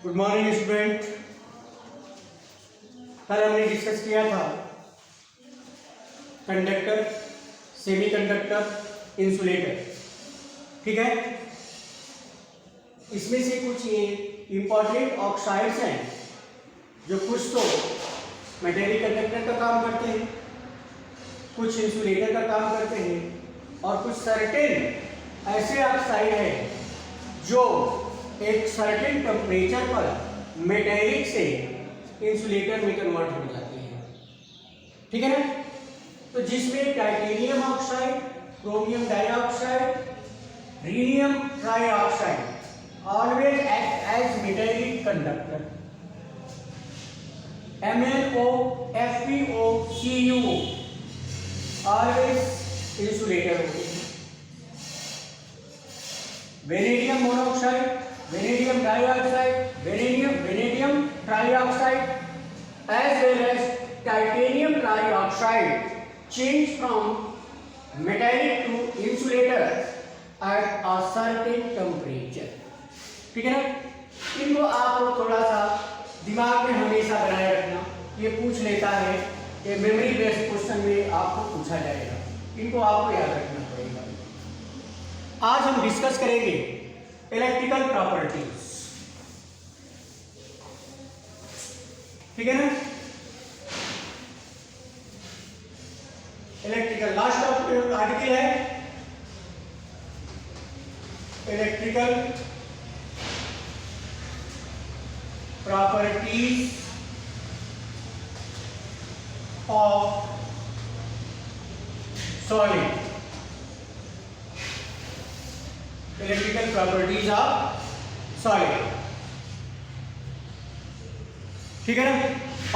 Good morning student. कल हमने discuss किया था कंडक्टर, सेमीकंडक्टर, इंसुलेटर। ठीक है, इसमें से कुछ ये इंपॉर्टेंट ऑक्साइड्स हैं जो कुछ तो मेटेलिक कंडक्टर का काम करते हैं, कुछ इंसुलेटर का काम करते हैं, और कुछ सर्टेन ऐसे ऑक्साइड हैं जो एक सर्टेन टेम्परेचर पर मेटेलिक से इंसुलेटर में कन्वर्ट हो जाती है। ठीक है ना? तो जिसमें titanium oxide, chromium dioxide, rhenium trioxide always act as metallic conductor. MnO, FeO, CuO always insulator होते हैं। Vanadium monoxide, vanadium dioxide, vanadium trioxide as well as titanium trioxide change from metallic to insulator at a certain temperature। ठीक है ना? इनको आप लोग थोड़ा सा दिमाग में हमेशा बनाए रखना, ये पूछ लेता है कि मेमोरी बेस्ड क्वेश्चन में आपको पूछा जाएगा, इनको आपको याद रखना पड़ेगा। आज हम डिस्कस करेंगे इलेक्ट्रिकल प्रॉपर्टीज। ठीक है ना? इलेक्ट्रिकल लास्ट आर्टिकल है electrical properties of solid. Electrical properties of solid. ठीक है ना?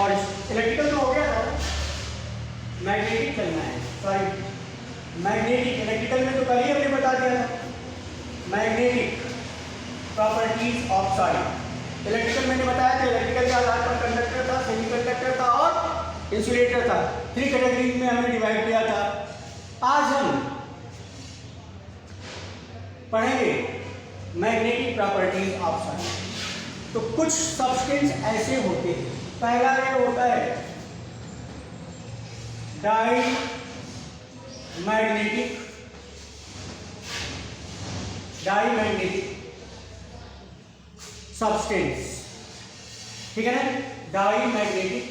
और इलेक्ट्रिकल तो हो गया था, मैग्नेटिक चलना है। Sorry, magnetic. इलेक्ट्रिकल में तो कल ही हमने बता दिया था magnetic properties of solid. Electrical मैंने बताया था, इलेक्ट्रिकल के आधार पर कंडक्टर था, सेमीकंडक्टर था और इंसुलेटर था। 3 कैटेगरीज में हमने डिवाइड किया था। आज हम पढ़ेंगे मैग्नेटिक प्रॉपर्टीज ऑफ सॉलिड। तो कुछ सब्सटेंस ऐसे होते हैं, पहला ये होता है डाईमैग्नेटिक सब्सटेंस। ठीक है ना? Diamagnetic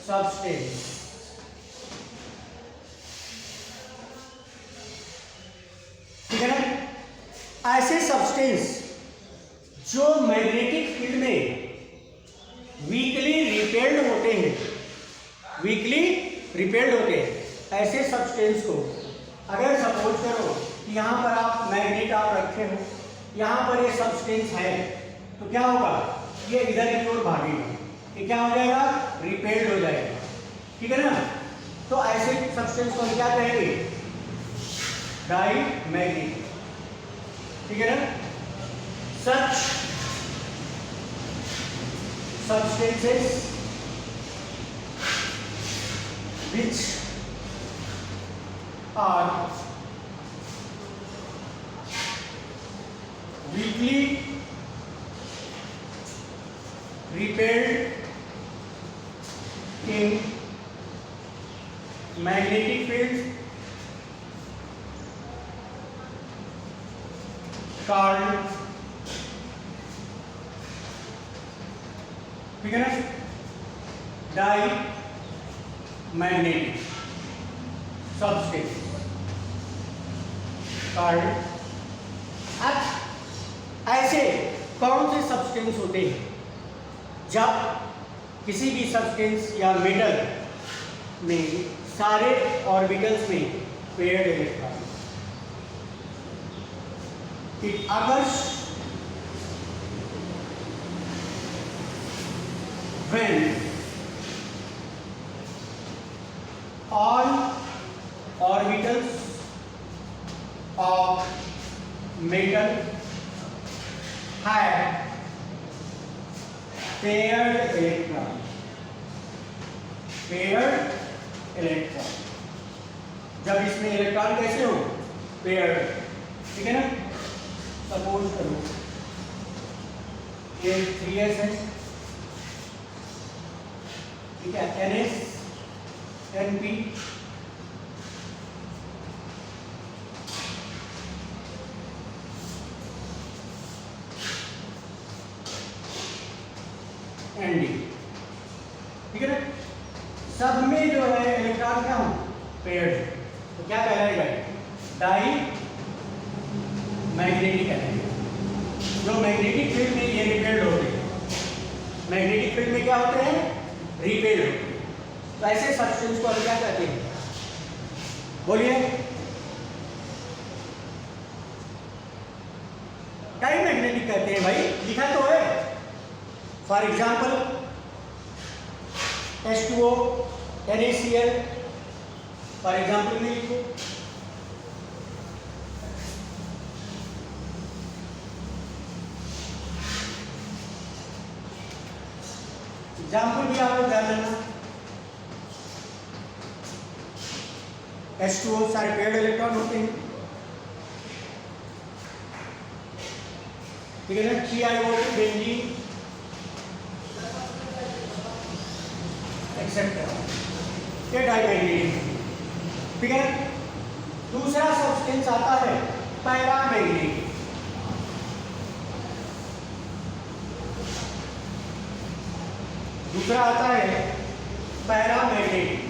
substance. ठीक है ना? ऐसे सब्सटेंस जो मैग्नेटिक फील्ड में वीकली रिपेल्ड होते हैं, वीकली रिपेल्ड होते हैं, ऐसे सब्सटेंस को अगर सपोज करो कि यहाँ पर आप मैग्नेट आप रखे हो, यहाँ पर ये सब्सटेंस है, तो क्या होगा? ये इधर की ओर भागेगा, ये क्या हो जाएगा? रिपेल्ड हो जाएगा। ठीक है ना? तो ऐसे सब्सटेंस को क्या कहेंगे? डाईमैग्नेटिक। ठीक है ना? Such substances which are weakly repelled in magnetic field called, ठीक है ना, डाईमैग्नेटिक सब्सटेंस कॉल्ड। अब ऐसे कौन से सब्सटेंस होते हैं जब किसी भी सब्सटेंस या मेटल में सारे ऑर्बिटल्स में paired electron, it occurs when all orbitals of metal have paired electron, paired electron। जब इसमें इलेक्ट्रॉन कैसे हो? पेयर्ड। ठीक है ना? सपोज करो ये 3s है, ठीक है, NS NP ND, ठीक है ना। सब में जो है इलेक्ट्रॉन क्या हो, पेयर्ड, तो क्या कहलाएगा, डाई मैग्नेटिक कहलाएगा। जो मैग्नेटिक फील्ड में ये रिपेल्ड होते हैं, मैग्नेटिक फील्ड में क्या होते हैं, रिपेल्ड होते हैं। तो ऐसे सब्सटेंस को हम क्या कहते हैं, बोलिए, डाई मैग्नेटिक कहते हैं भाई, लिखा तो है। For example H2O NaCl, for example में लिखो, एग्जाम्पल भी आप लोग ध्यान देना। H2O सारे पेयर्ड इलेक्ट्रॉन होते हैं, ठीक है ना। TiO2 बेंजीन एक्सेप्टर, ये डाईमैग्नेटिक, ठीक है ना। दूसरा सब्सटेंस आता है पैरामैग्नेटिक, दूसरा आता है paramagnetic.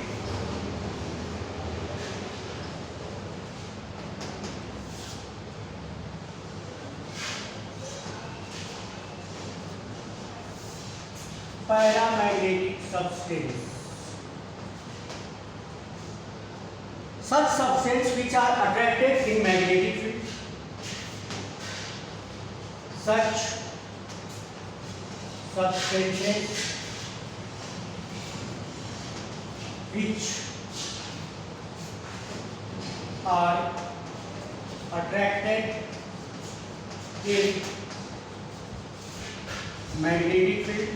Paramagnetic substance, such substance which are attracted in magnetic field, such substances which are attracted in magnetic field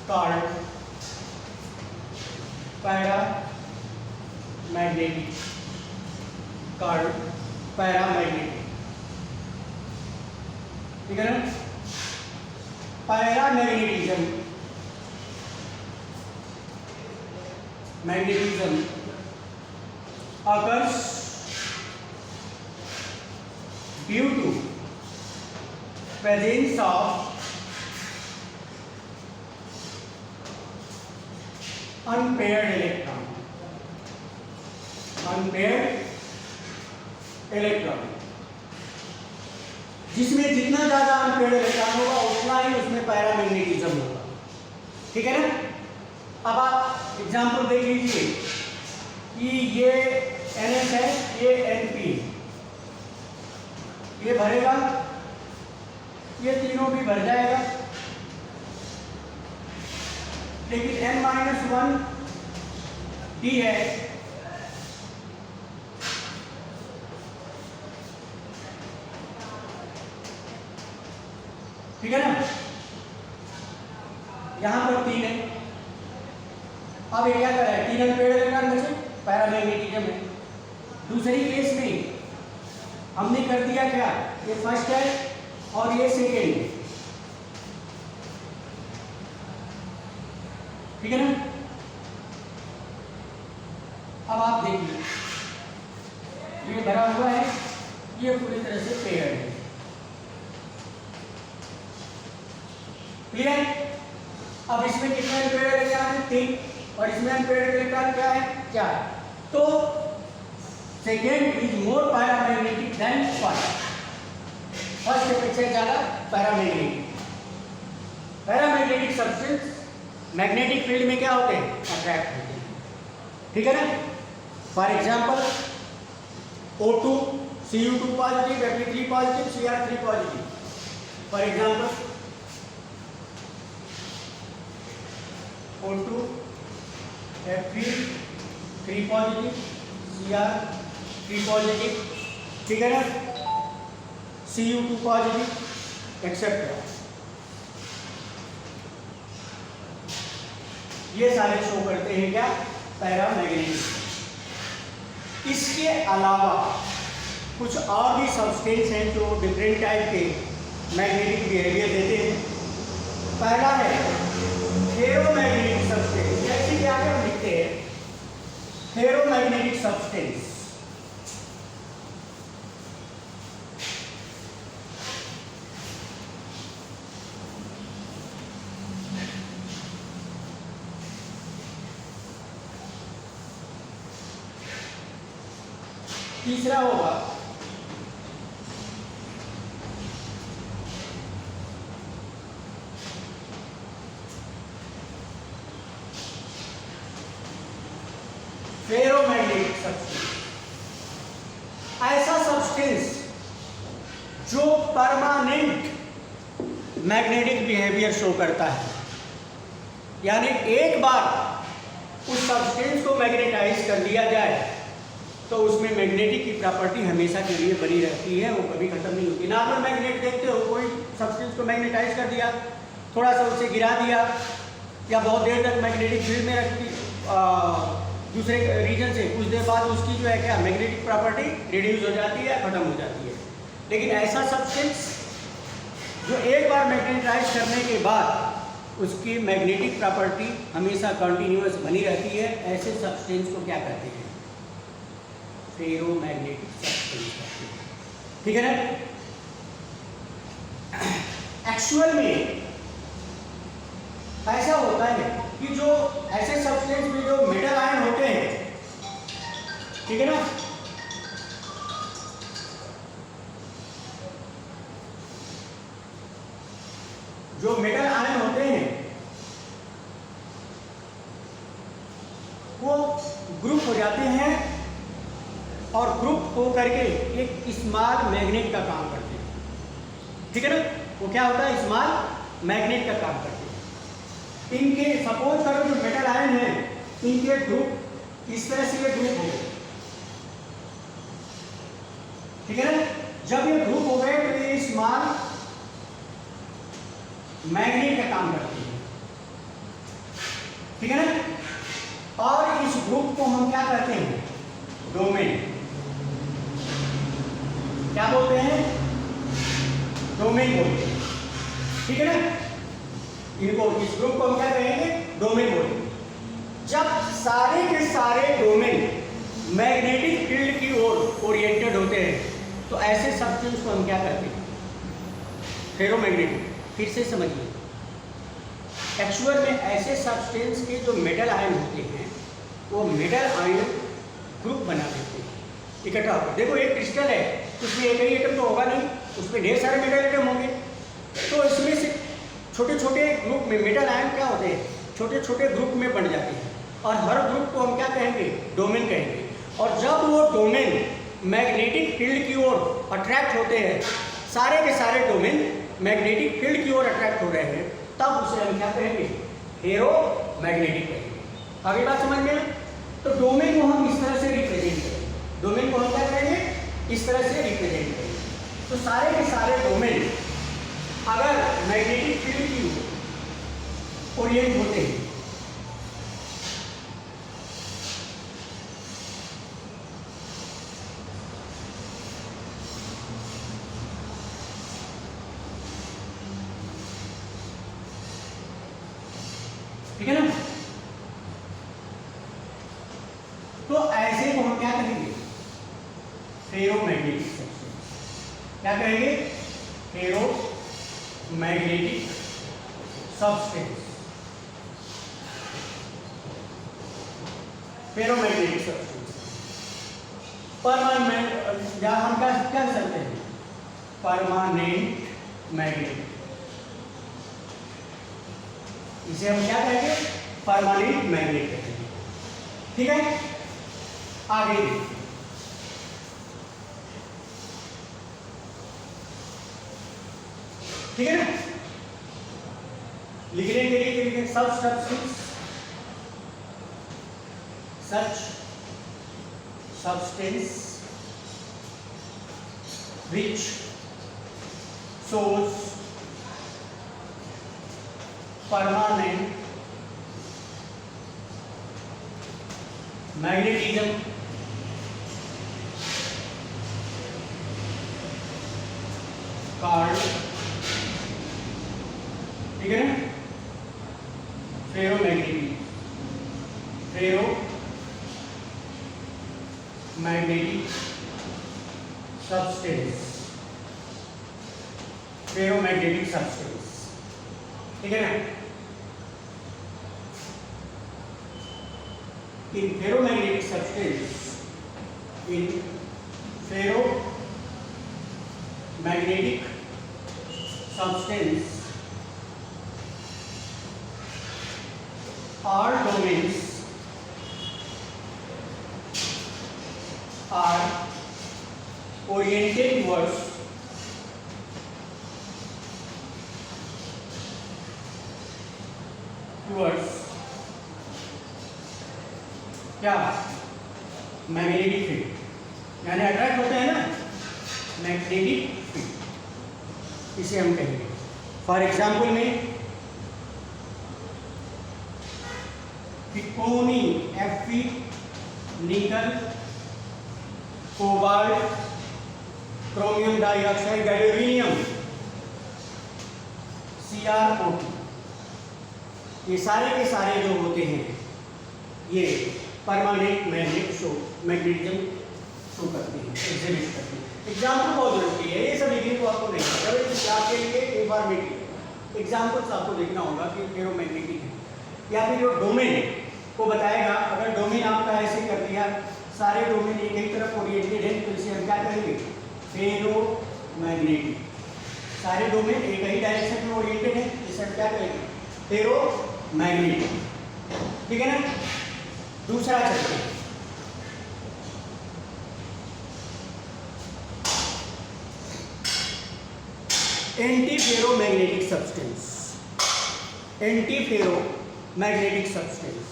called paramagnetic, called paramagnetic, ठीक है ना। Paramagnetism, magnetism occurs due to presence of unpaired electron, unpaired electron, जिसमें जितना ज्यादा unpaired electron होगा उतना ही उसमें paramagnetism होगा, ठीक है ना। अब आप एग्जांपल देख लीजिए कि ये NS है, ये NP, ये भरेगा, ये तीनों भी भर जाएगा, लेकिन N-1 D है, ठीक है ना। यहां पर 3 है, अब ये क्या कर रहा है, 3 अनपेयर्ड इलेक्ट्रॉन बचे, पैरामैग्नेटिज्म है। दूसरी केस में हमने कर दिया क्या, ये फर्स्ट है और ये सेकेंड है, ठीक है ना। अब आप देखिए ये भरा हुआ है, ये पूरी तरह से पेयर्ड है, क्लियर। अब इसमें कितने अनपेयर्ड इलेक्ट्रॉन है, 3, और इसमें अनपेयर्ड इलेक्ट्रॉन क्या है, 4। तो second is more paramagnetic than first, first के पीछे ज्यादा paramagnetic. Paramagnetic substance magnetic field में क्या होते हैं, अट्रैक्ट होते हैं, ठीक है ना। For example O2 Cu2 positive, Fe3 positive, Cr3 positive, for example O2 Fe3 positive, Cr3 positive, ठीक है ना, Cu2 पॉजिटिव एक्सेप्ट, ये सारे शो करते हैं क्या, पैरामैग्नेटिक। इसके अलावा कुछ और भी सब्सटेंस हैं जो डिफरेंट टाइप के मैग्नेटिक बिहेवियर देते हैं। पहला है फेरोमैग्नेटिक सब्सटेंस, जैसे कि आगे हम लिखते हैं फेरोमैग्नेटिक सब्सटेंस। तीसरा होगा फेरोमैग्नेटिक सब्सटेंस, ऐसा सब्सटेंस जो परमानेंट मैग्नेटिक बिहेवियर शो करता है, यानी एक बार उस सब्सटेंस को मैग्नेटाइज कर दिया जाए तो उसमें मैग्नेटिक की प्रॉपर्टी हमेशा के लिए बनी रहती है, वो कभी खत्म नहीं होती। नॉर्मल मैग्नेट देखते हो, कोई सब्सटेंस को मैग्नेटाइज कर दिया, थोड़ा सा उसे गिरा दिया या बहुत देर तक मैग्नेटिक फील्ड में रख दी दूसरे रीजन से, कुछ देर बाद उसकी जो है क्या मैग्नेटिक प्रॉपर्टी रिड्यूस हो जाती है, खत्म हो जाती है। लेकिन ऐसा सब्सटेंस जो एक बार मैग्नेटाइज करने के बाद उसकी मैग्नेटिक प्रॉपर्टी हमेशा कंटिन्यूअस बनी रहती है, ऐसे सब्सटेंस को क्या कहते हैं? Ferromagnetic substance. ठीक है ना? एक्चुअल में ऐसा होता है कि जो ऐसे सब्सटेंस में जो मेटल आयन होते हैं, ठीक है ना, जो मेटल आयन होते हैं वो ग्रुप हो जाते हैं और ग्रुप हो करके एक स्मॉल मैग्नेट का काम करते हैं। ठीक है ना? वो क्या होता है? स्मॉल मैग्नेट का काम करते हैं। इनके सपोज करो जो मेटल आयन है, इनके ग्रुप इस तरह से ये ग्रुप हो गए। ठीक है ना? जब ये ग्रुप हो गए तो ये स्मॉल मैग्नेट का काम करते हैं। ठीक है ना? और इस ग्रुप को हम क्या कहते हैं? डोमेन। क्या बोलते हैं? डोमेन बोलते हैं। ठीक है ना? इनको, इस ग्रुप को हम क्या कहेंगे? डोमेन बोलेंगे। जब सारे के सारे डोमेन मैग्नेटिक फील्ड की ओर ओरिएंटेड होते हैं तो ऐसे सब्सटेंस को हम क्या कहते हैं? फेरोमैग्नेटिक। फिर से समझिए, एक्चुअल में ऐसे सब्सटेंस के जो मेटल आयन होते हैं वो मेटल आयन ग्रुप बना देते हैं इकट्ठा होकर। देखो एक क्रिस्टल है, उसमें एक ही एटम तो होगा नहीं, उसमें ढेर सारे मेटल एटम होंगे, तो इसमें से छोटे छोटे ग्रुप में मेटल आयन क्या होते हैं? छोटे छोटे ग्रुप में बन जाते हैं और हर ग्रुप को हम क्या कहेंगे? डोमेन कहेंगे। और जब वो डोमेन मैग्नेटिक फील्ड की ओर अट्रैक्ट होते हैं, सारे के सारे डोमेन मैग्नेटिक फील्ड की ओर अट्रैक्ट हो रहे हैं, तब उसे हम क्या कहेंगे? फेरोमैग्नेटिक कहेंगे। आगे बात समझ में? तो डोमेन को हम इस तरह से रिप्रेजेंट करेंगे। डोमेन को हम क्या करेंगे? इस तरह से रिप्रेजेंट करेंगे। तो सारे के सारे डोमेन अगर मैग्नेटिक फील्ड की ओरिएंट होते हैं ठीक है ना, तो ऐसे को हम क्या कहेंगे? Ferromagnetic substance. क्या कहेंगे? Ferromagnetic substance. Ferromagnetic substance permanent, या हम क्या कह सकते हैं? Permanent magnet. इसे हम क्या कहेंगे? परमानेंट मैग्नेट कहेंगे। ठीक है? आगे ठीक है ना? लिखने के लिए लिखेंगे such substance, such substance which shows permanent magnetism called, ठीक है ना, फेरोमैग्नेटिक सब्सटेंस, फेरोमैग्नेटिक सब्सटेंस, ठीक है ना। In ferromagnetic substance, in ferromagnetic substance all domains are oriented towards क्या, मैग्नेटिक फील्ड, यानी अट्रैक्ट होते हैं ना मैग्नेटिक फील्ड, इसे हम कहेंगे। फॉर एग्जाम्पल में क्रोमी, Fe, निकल, cobalt, chromium dioxide, gadolinium, CrO2, ये सारे के सारे जो होते हैं ये परमानेंट मैग्नेटिज्म शो करते हैं, एग्जिबिट करते हैं। एग्जाम्पल बहुत जरूरी है, ये सब लिखने को आपको नहीं है, आपके लिए इंफॉर्मेटिव एग्जाम्पल्स आपको देखना होगा कि फेरोमैग्नेटिक है, या फिर जो डोमेन को बताएगा। अगर डोमेन आपका ऐसे कर दिया, सारे डोमेन एक ही तरफ ओरिएंटेड है, तो इसे हम क्या करेंगे, फेरोमैग्नेटिक। सारे डोमेन एक ही डायरेक्शन में ओरिएंटेड है, इसे हम क्या करेंगे, फेरोमैग्नेटिक, ठीक है ना। दूसरा चलते हैं, anti ferromagnetic substance, anti ferromagnetic substance,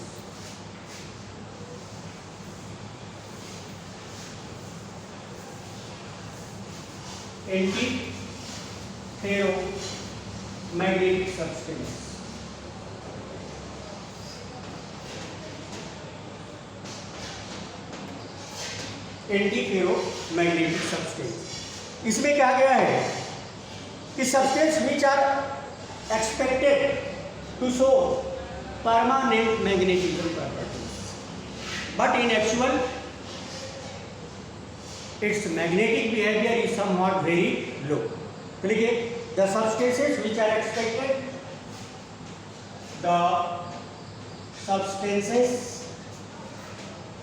anti ferromagnetic substance, anti ferromagnetic substance. इसमें क्या गया है कि substance which are expected to show permanent magnetism properties, but in actual its magnetic behavior is somewhat very low. तो लिखिए, the substances which are expected, the substances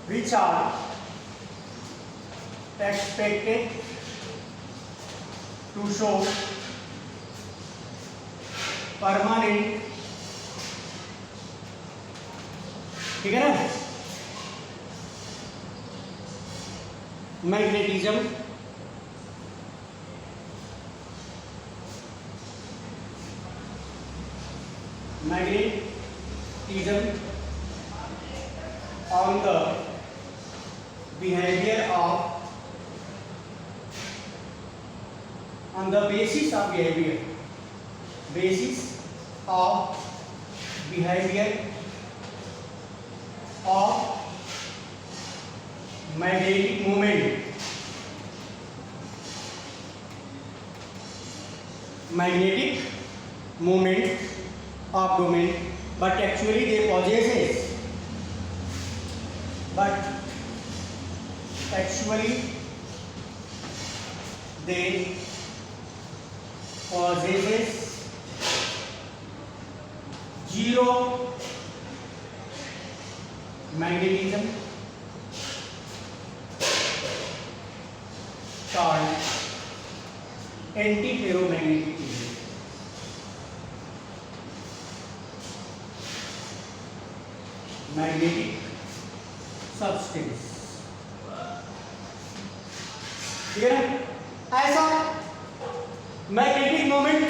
which are expected to show permanent, ठीक है ना, magnetism, on the behavior of, on the basis of behavior of magnetic moment, of domain, but actually they possesses zero magnetism, called antiferromagnetic field. Magnetic substance, ठीक है ना। ऐसा magnetic moment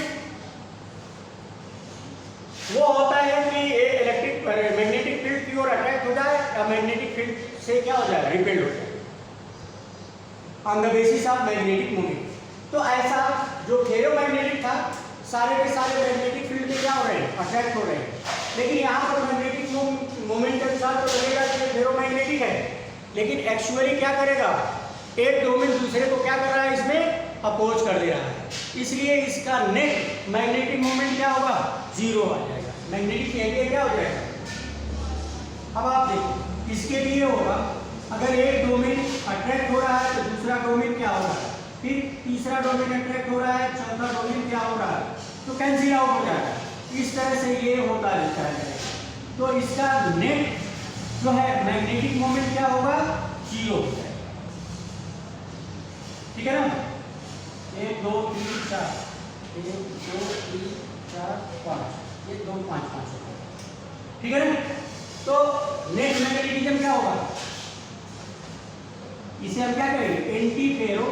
वो होता है कि इलेक्ट्रिक मैग्नेटिक फील्ड की ओर attract हो जाए या मैग्नेटिक फील्ड से क्या हो जाएगा, रिपेल हो जाए, on the basis of magnetic moment. तो ऐसा जो फेरोमैग्नेटिक था, सारे के सारे मैग्नेटिक फील्ड में क्या हो रहे हैं, अट्रैक्ट हो रहे हैं, लेकिन यहाँ पर मैग्नेटिक मोमेंट के साथ तो लगेगा कि फेरोमैग्नेटिक है, लेकिन एक्चुअली क्या करेगा, एक डोमेन दूसरे को क्या कर रहा है, इसमें अपोज कर दे रहा है, इसलिए इसका नेट मैग्नेटिक मोमेंट क्या होगा, जीरो आ जाएगा, मैग्नेटिक एरिया क्या हो जाएगा। अब आप देखो इसके लिए होगा, अगर एक डोमेन अट्रैक्ट हो रहा है तो दूसरा डोमेन क्या हो रहा है, फिर तीसरा डोमेन अट्रैक्ट हो रहा है, चौथा डोमेन क्या हो रहा है, तो कैंसिल आउट हो जाएगा। इस तरह से ये होता रहता है। तो इसका नेट जो है मैग्नेटिक मोमेंट क्या होगा, जीरो हो जाएगा। ठीक है ना, 1 2 3 4, 1 2 3 4 5, 1 2 5 5, ठीक है ना। तो नेट मैग्नेटिज्म क्या होगा, इसे हम क्या कहेंगे, एंटी फेरो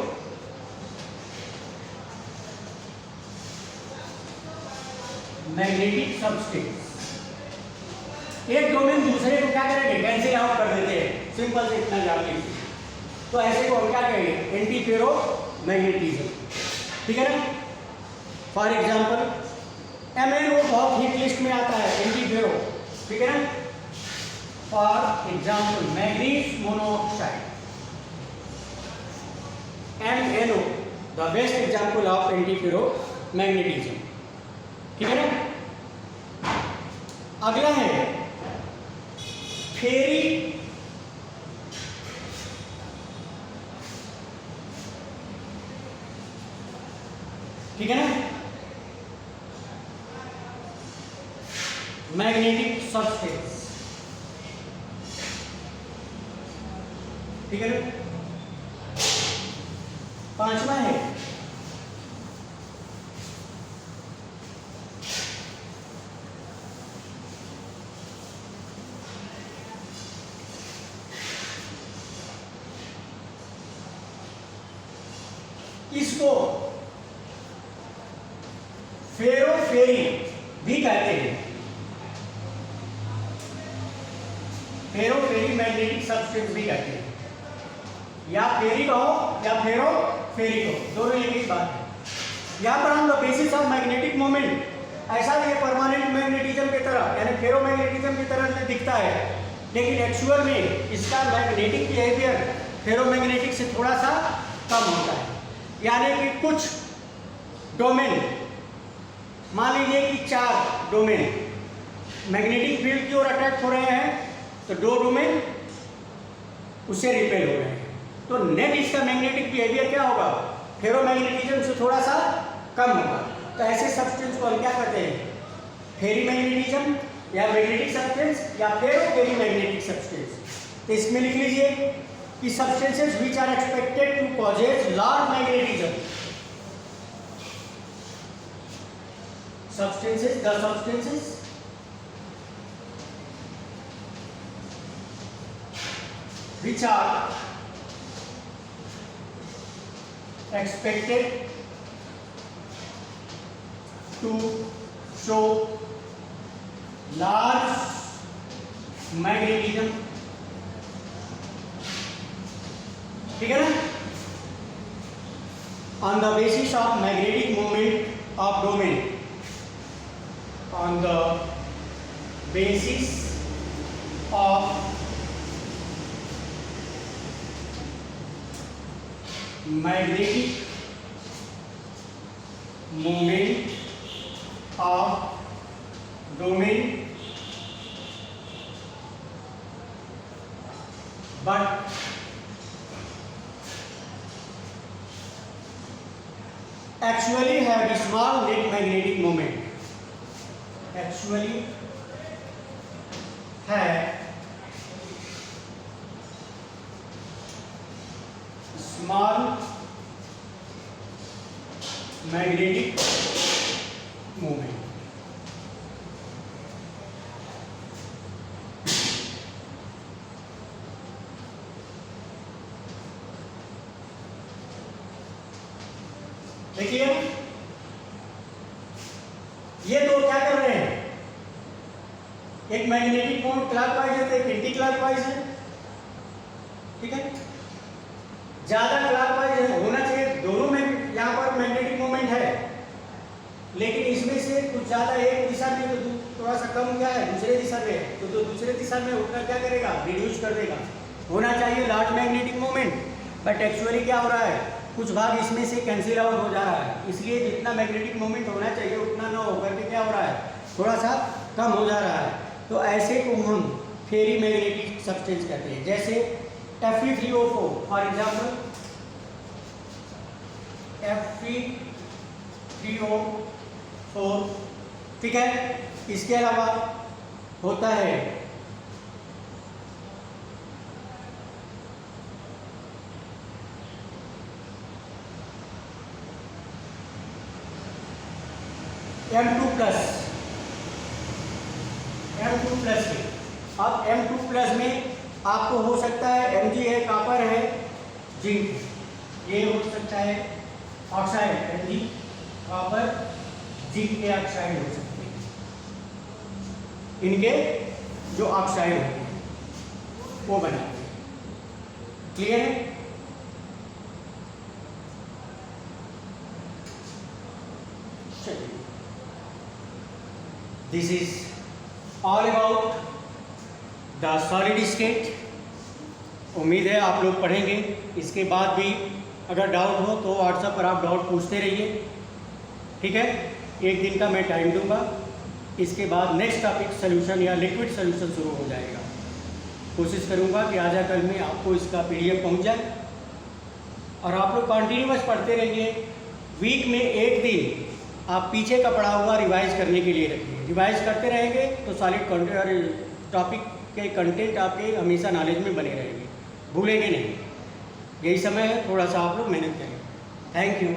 मैग्नेटिक सब्सटेंस। एक डोमेन दूसरे को क्या करेंगे, कैंसिल आउट कर देते हैं, सिंपल से इतना जान लीजिए। तो ऐसे को हम क्या कहेंगे, एंटी फेरो मैग्नेटिज्म। ठीक है ना। फॉर एग्जांपल MnO बहुत हिट लिस्ट में आता है, एंटी फेरो, ठीक है ना। For example manganese monoxide, MnO the best example of anti ferro magnetism. ठीक है ना। अगला है फेरी ठीक है ना, मैग्नेटिक सब्सटेंस। ठीक है ना। पांचवा है इसको फेरोफेरी भी कहते हैं, फेरोफेरी मैग्नेटिक सब्सटेंस भी कहते हैं, या फेरी कहो या फेरोफेरी कहो, दोनों एक ही बात है। यहाँ पर हम the basis of magnetic moment, ऐसा ये परमानेंट मैग्नेटिज्म की तरह यानी फेरोमैग्नेटिज्म की तरह दिखता है, लेकिन एक्चुअल में इसका मैग्नेटिक बिहेवियर फेरोमैग्नेटिक से थोड़ा सा कम होता है। यानी कि कुछ डोमेन, मान लीजिए कि 4 डोमेन मैग्नेटिक फील्ड की ओर अट्रैक्ट हो रहे हैं, तो 2 डोमेन उससे रिपेल हो रहे हैं, तो नेट इसका मैग्नेटिक बिहेवियर क्या होगा, फेरोमैग्नेटिज्म से थोड़ा सा कम होगा। तो ऐसे सब्सटेंस को हम क्या कहते हैं, फेरी मैग्नेटिज्म या मैग्नेटिक सब्सटेंस या फेरी मैग्नेटिक सब्सटेंस। तो इसमें लिख लीजिए कि substances which are expected to possess large magnetism, substances the substances which are expected to show large magnetism, ठीक है ना, on the basis of magnetic moment of domain, on the basis of magnetic moment of domain, but actually have a small net magnetic moment, actually have small magnetic moment। देखिए ये दो क्या कर रहे हैं, एक मैग्नेटिक मोमेंट क्लॉकवाइज है, एक एंटी क्लॉकवाइज है, ठीक है। ज्यादा क्लॉकवाइज होना चाहिए, दोनों में यहाँ पर मैग्नेटिक मोमेंट है, लेकिन इसमें से कुछ ज्यादा एक दिशा में तो थोड़ा सा कम क्या है दूसरे दिशा में है, तो दूसरे दिशा में उतना क्या करेगा, रिड्यूस कर देगा। होना चाहिए large magnetic moment, but actually क्या हो रहा है, कुछ भाग इसमें से कैंसिल आउट हो जा रहा है, इसलिए जितना मैग्नेटिक मोमेंट होना चाहिए उतना ना होकर के क्या हो रहा है, थोड़ा सा कम हो जा रहा है। तो ऐसे को हम फेरी मैग्नेटिक सब्सटेंस कहते हैं, जैसे Fe3O4 फॉर एग्जाम्पल Fe3O4, ठीक है। इसके अलावा होता है M2 प्लस के। अब M2 प्लस में आपको हो सकता है Mg है, कॉपर है, जिंक, ये हो सकता है ऑक्साइड, Mg, कॉपर, जिंक के ऑक्साइड हो सकते हैं, इनके जो ऑक्साइड होते हैं वो बनाते हैं। क्लियर है? चलिए, this is all about the solid state. उम्मीद है आप लोग पढ़ेंगे। इसके बाद भी अगर डाउट हो तो व्हाट्सएप पर आप डाउट पूछते रहिए, ठीक है। एक दिन का मैं टाइम दूंगा, इसके बाद नेक्स्ट टॉपिक सोल्यूशन या लिक्विड सोल्यूशन शुरू हो जाएगा। कोशिश करूंगा कि आज या कल में आपको इसका PDF पहुंच जाए, और आप लोग कंटिन्यूअस पढ़ते रहिए। वीक में एक दिन आप पीछे का पढ़ा हुआ रिवाइज करने के लिए रखिए। रिवाइज करते रहेंगे तो सॉलिड टॉपिक के कंटेंट आपके हमेशा नॉलेज में बने रहेंगे, भूलेंगे नहीं। यही समय है, थोड़ा सा आप लोग मेहनत करें। Thank you.